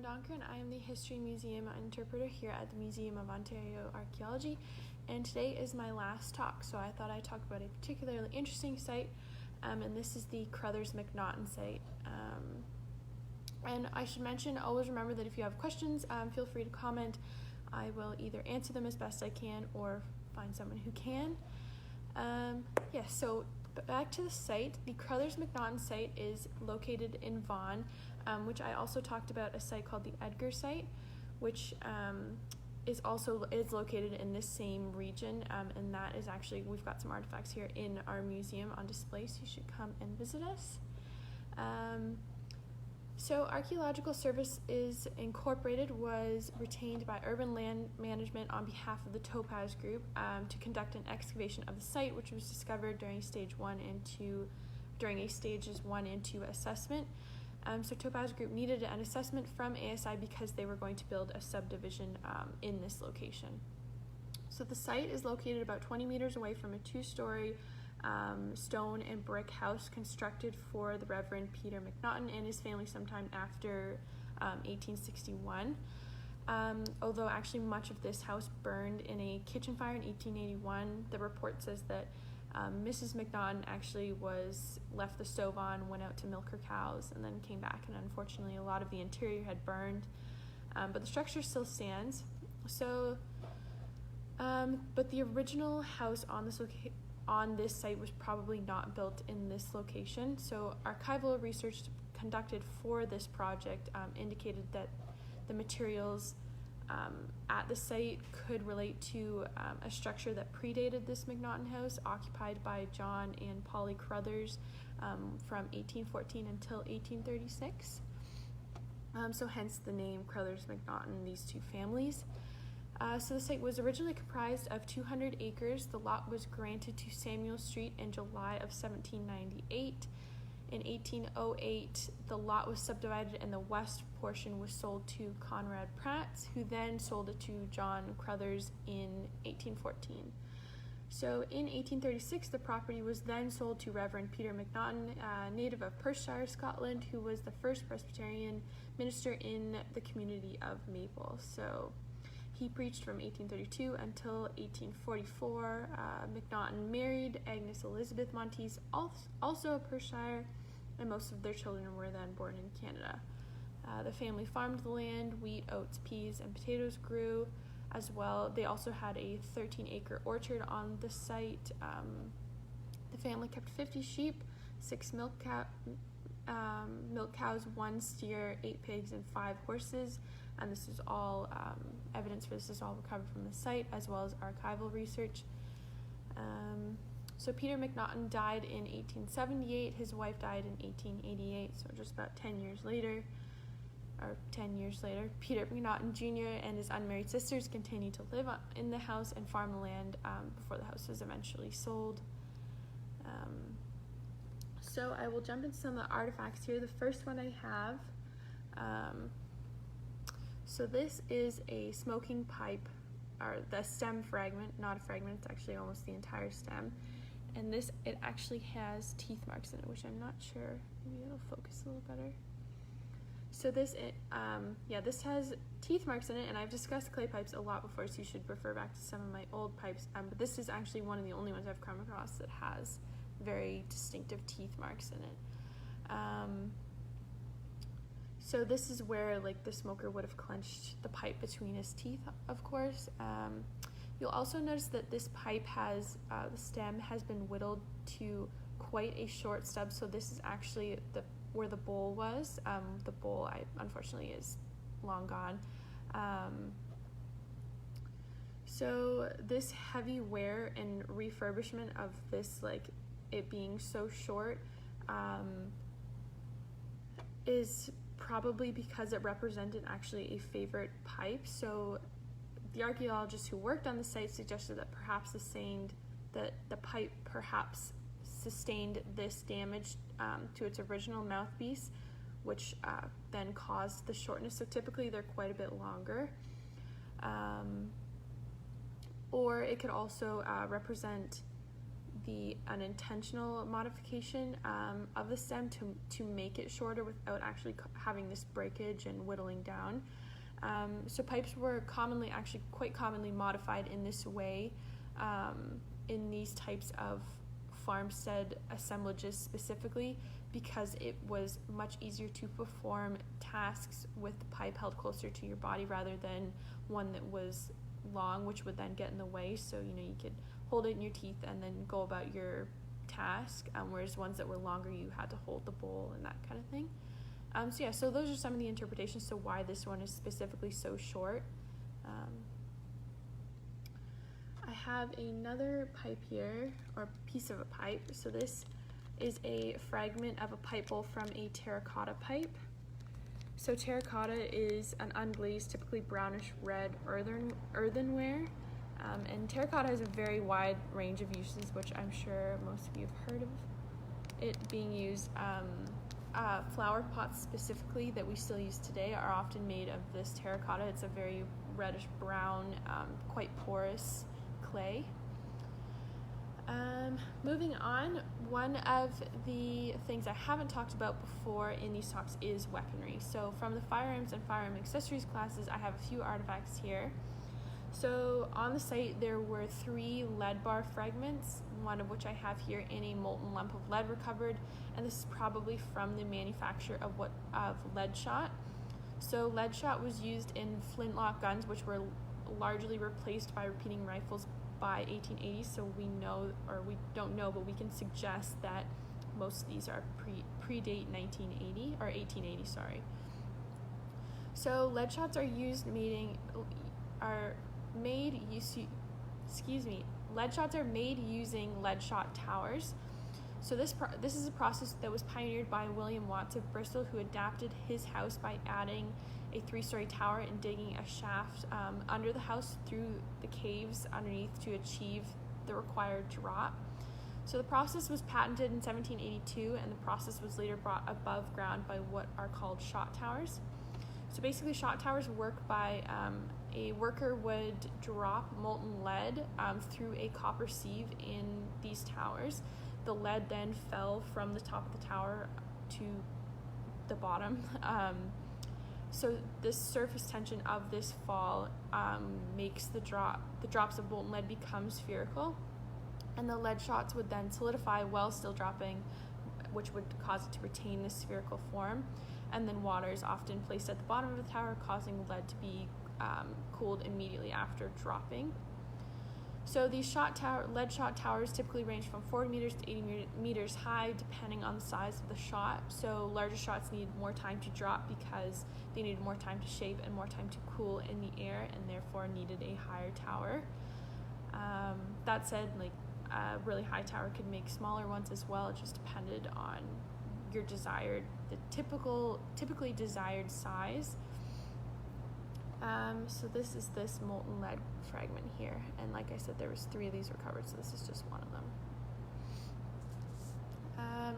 Donker, and I am the History Museum interpreter here at the Museum of Ontario Archaeology, and today is my last talk, so I thought I'd talk about a particularly interesting site, and this is the Cruthers-MacNaughton Site. And I should mention, always remember that if you have questions, feel free to comment. I will either answer them as best I can or find someone who can. So back to the site. The Cruthers-MacNaughton Site is located in Vaughan, which I also talked about a site called the Edgar Site, which is located in this same region, and that is actually, we've got some artifacts here in our museum on display, so you should come and visit us. So Archaeological Services Incorporated was retained by Urban Land Management on behalf of the Topaz Group to conduct an excavation of the site, which was discovered during stages 1 and 2 assessment. So Topaz Group needed an assessment from ASI because they were going to build a subdivision in this location. So the site is located about 20 meters away from a 2-story stone and brick house constructed for the Reverend Peter MacNaughton and his family sometime after 1861. Although actually much of this house burned in a kitchen fire in 1881, the report says that Mrs. MacNaughton actually left the stove on, went out to milk her cows, and then came back, and unfortunately a lot of the interior had burned, but the structure still stands. So, but the original house on this site was probably not built in this location. So archival research conducted for this project indicated that the materials at the site could relate to a structure that predated this MacNaughton house, occupied by John and Polly Cruthers from 1814 until 1836. So hence the name Cruthers-MacNaughton, these two families. So the site was originally comprised of 200 acres. The lot was granted to Samuel Street in July of 1798. In 1808, the lot was subdivided and the west portion was sold to Conrad Pratt, who then sold it to John Cruthers in 1814. So in 1836, the property was then sold to Reverend Peter MacNaughton, a native of Perthshire, Scotland, who was the first Presbyterian minister in the community of Maple. So he preached from 1832 until 1844. MacNaughton married Agnes Elizabeth Monteith, also of Perthshire, and most of their children were then born in Canada. The family farmed the land. Wheat, oats, peas, and potatoes grew as well. They also had a 13-acre orchard on the site. The family kept 50 sheep, 6 milk cows, 1 steer, 8 pigs, and 5 horses. And this is all, evidence for this is all recovered from the site, as well as archival research. So Peter MacNaughton died in 1878. His wife died in 1888, so just about 10 years later, Peter MacNaughton Jr. and his unmarried sisters continued to live in the house and farm the land before the house was eventually sold. So I will jump into some of the artifacts here. The first one I have, so this is a smoking pipe, or the stem fragment, not a fragment, it's actually almost the entire stem. And it actually has teeth marks in it, which I'm not sure, maybe it'll focus a little better. So this has teeth marks in it, and I've discussed clay pipes a lot before, so you should refer back to some of my old pipes, but this is actually one of the only ones I've come across that has very distinctive teeth marks in it. So this is where the smoker would have clenched the pipe between his teeth, of course. You'll also notice that this pipe has, the stem has been whittled to quite a short stub, so this is actually where the bowl was. The bowl, unfortunately, is long gone. So this heavy wear and refurbishment of this, it being so short, is probably because it represented actually a favorite pipe. So the archaeologists who worked on the site suggested that perhaps the pipe perhaps sustained this damage to its original mouthpiece, which then caused the shortness. So typically they're quite a bit longer. Or it could also represent the unintentional modification of the stem to make it shorter without actually having this breakage and whittling down. So pipes were quite commonly modified in this way in these types of farmstead assemblages specifically, because it was much easier to perform tasks with the pipe held closer to your body rather than one that was long, which would then get in the way. So you could hold it in your teeth and then go about your task, whereas ones that were longer, you had to hold the bowl and that kind of thing. So those are some of the interpretations to why this one is specifically so short. I have another pipe here, or piece of a pipe. So this is a fragment of a pipe bowl from a terracotta pipe. So terracotta is an unglazed, typically brownish red earthenware. And terracotta has a very wide range of uses, which I'm sure most of you have heard of it being used. Flower pots specifically that we still use today are often made of this terracotta. It's a very reddish brown, quite porous clay. Moving on, one of the things I haven't talked about before in these talks is weaponry. So from the firearms and firearm accessories classes, I have a few artifacts here. So on the site there were 3 lead bar fragments, one of which I have here, in a molten lump of lead recovered, and this is probably from the manufacture of lead shot. So lead shot was used in flintlock guns, which were largely replaced by repeating rifles by 1880. So we know, or we don't know, but we can suggest that most of these are predate 1980 or 1880. Sorry. So lead shots are lead shots are made using lead shot towers. So this is a process that was pioneered by William Watts of Bristol, who adapted his house by adding a 3-story tower and digging a shaft under the house through the caves underneath to achieve the required drop. So the process was patented in 1782, and the process was later brought above ground by what are called shot towers. So basically, shot towers work by a worker would drop molten lead through a copper sieve in these towers. The lead then fell from the top of the tower to the bottom. So this surface tension of this fall makes the drops of molten lead become spherical, and the lead shots would then solidify while still dropping, which would cause it to retain this spherical form. And then water is often placed at the bottom of the tower, causing lead to be cooled immediately after dropping. So these lead shot towers typically range from 40 meters to 80 meters high, depending on the size of the shot. So larger shots need more time to drop because they needed more time to shape and more time to cool in the air, and therefore needed a higher tower. That said, a really high tower could make smaller ones as well. It just depended on your typically desired size. So this is this molten lead fragment here, and like I said, there was 3 of these recovered, so this is just one of them.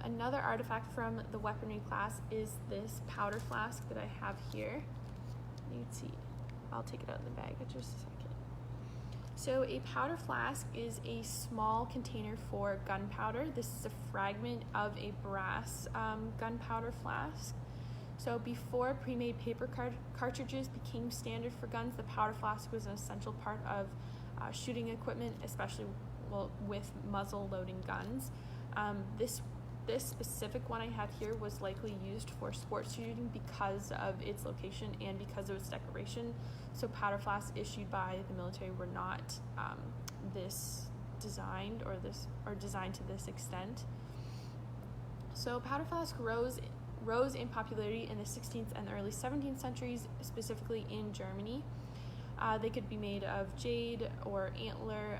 Another artifact from the weaponry class is this powder flask that I have here. You can see, I'll take it out of the bag in just a second. So a powder flask is a small container for gunpowder. This is a fragment of a brass gunpowder flask. So before pre-made paper cartridges became standard for guns, the powder flask was an essential part of shooting equipment, especially with muzzle loading guns. This specific one I have here was likely used for sports shooting because of its location and because of its decoration. So powder flasks issued by the military were not designed to this extent. So powder flask rose in popularity in the 16th and early 17th centuries, specifically in Germany. They could be made of jade or antler.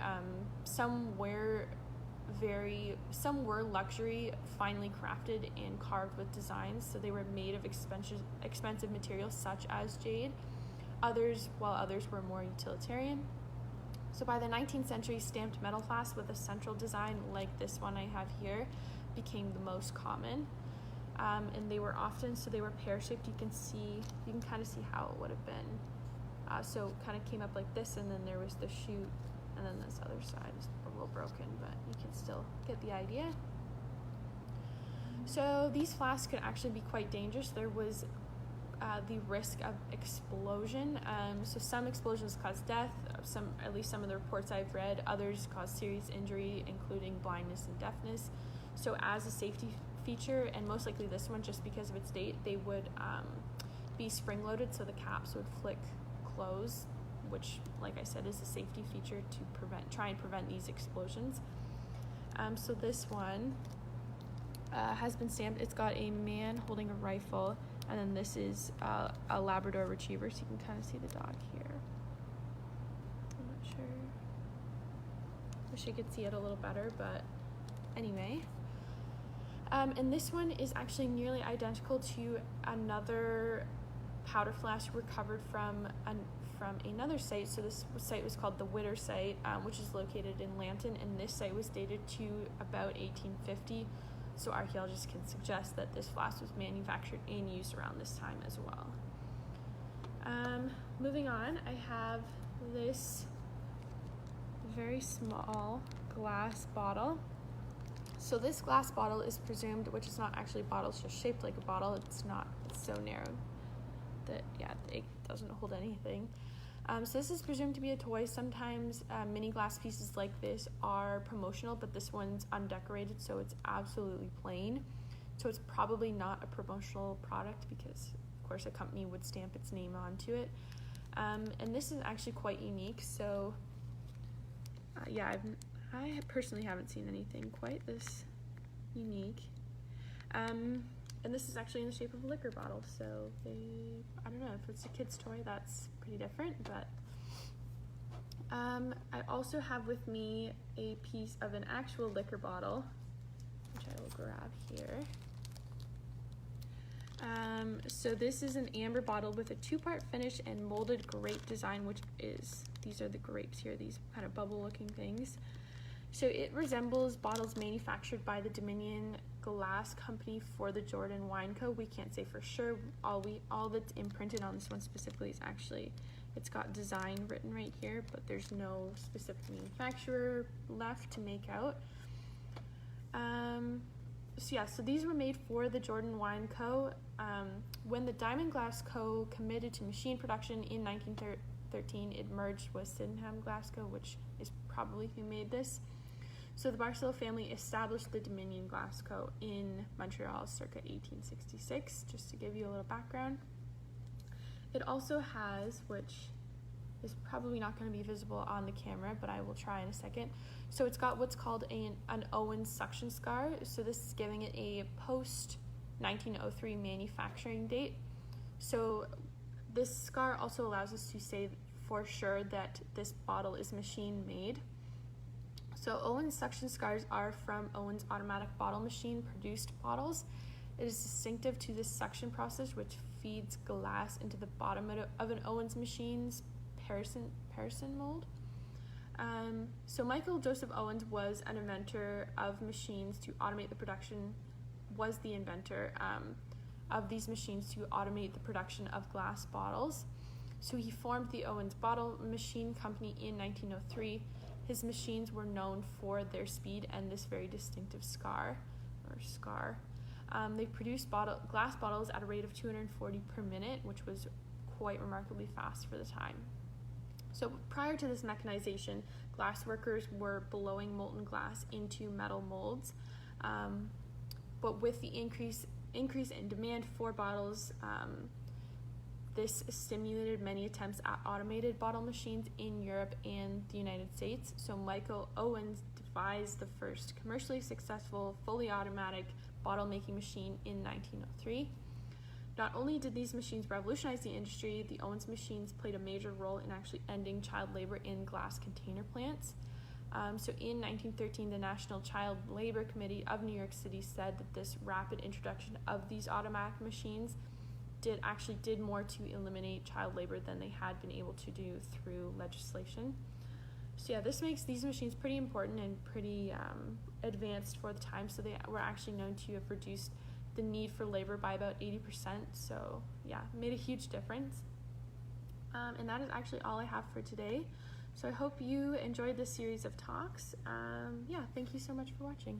Some were luxury, finely crafted and carved with designs, so they were made of expensive materials such as jade. Others were more utilitarian. So by the 19th century, stamped metal flasks with a central design like this one I have here became the most common. And they were pear-shaped. You can kind of see how it would have been. So kind of came up like this, and then there was the chute, and then this other side is a little broken, but you can still get the idea. So these flasks could actually be quite dangerous. There was the risk of explosion. So some explosions cause death. At least some of the reports I've read, others cause serious injury, including blindness and deafness. So as a safety feature, and most likely this one, just because of its date, they would be spring-loaded, so the caps would flick close, which, like I said, is a safety feature to try and prevent these explosions. So this one has been stamped. It's got a man holding a rifle, and then this is a Labrador Retriever, so you can kind of see the dog here. I'm not sure. Wish I could see it a little better, but anyway. And this one is actually nearly identical to another powder flask recovered from another site. So this site was called the Witter Site, which is located in Lambton, and this site was dated to about 1850. So archaeologists can suggest that this flask was manufactured and used around this time as well. Moving on, I have this very small glass bottle. So this glass bottle is presumed, which is not actually a bottle, it's just shaped like a bottle. It's so narrow that, yeah, it doesn't hold anything. So this is presumed to be a toy. Sometimes mini glass pieces like this are promotional, but this one's undecorated, so it's absolutely plain. So it's probably not a promotional product because, of course, a company would stamp its name onto it. And this is actually quite unique. So, yeah, I personally haven't seen anything quite this unique. And this is actually in the shape of a liquor bottle, so I don't know, if it's a kid's toy, that's pretty different, but I also have with me a piece of an actual liquor bottle, which I will grab here. So this is an amber bottle with a 2-part finish and molded grape design, these are the grapes here, these kind of bubble looking things. So it resembles bottles manufactured by the Dominion Glass Company for the Jordan Wine Co. We can't say for sure. All that's imprinted on this one specifically is actually, it's got design written right here, but there's no specific manufacturer left to make out. So these were made for the Jordan Wine Co. When the Diamond Glass Co. committed to machine production in 1913, it merged with Sydenham Glass Co., which is probably who made this. So the Barcelo family established the Dominion Glass Co. in Montreal circa 1866, just to give you a little background. It also has, which is probably not going to be visible on the camera, but I will try in a second. So it's got what's called an Owen suction scar. So this is giving it a post-1903 manufacturing date. So this scar also allows us to say for sure that this bottle is machine made. So Owen's suction scars are from Owen's automatic bottle machine produced bottles. It is distinctive to this suction process, which feeds glass into the bottom of an Owen's machine's Pearson mold. So Michael Joseph Owens was an inventor of machines to automate the production, was the inventor of these machines to automate the production of glass bottles. So he formed the Owens Bottle Machine Company in 1903. His machines were known for their speed and this very distinctive scar. They produced glass bottles at a rate of 240 per minute, which was quite remarkably fast for the time. So prior to this mechanization, glass workers were blowing molten glass into metal molds. But with the increase in demand for bottles, this stimulated many attempts at automated bottle machines in Europe and the United States. So Michael Owens devised the first commercially successful, fully automatic bottle-making machine in 1903. Not only did these machines revolutionize the industry, the Owens machines played a major role in actually ending child labor in glass container plants. So in 1913, the National Child Labor Committee of New York City said that this rapid introduction of these automatic machines did more to eliminate child labor than they had been able to do through legislation. So yeah, this makes these machines pretty important and pretty advanced for the time. So they were actually known to have reduced the need for labor by about 80%. So yeah, made a huge difference. And that is actually all I have for today. So I hope you enjoyed this series of talks. Yeah, thank you so much for watching.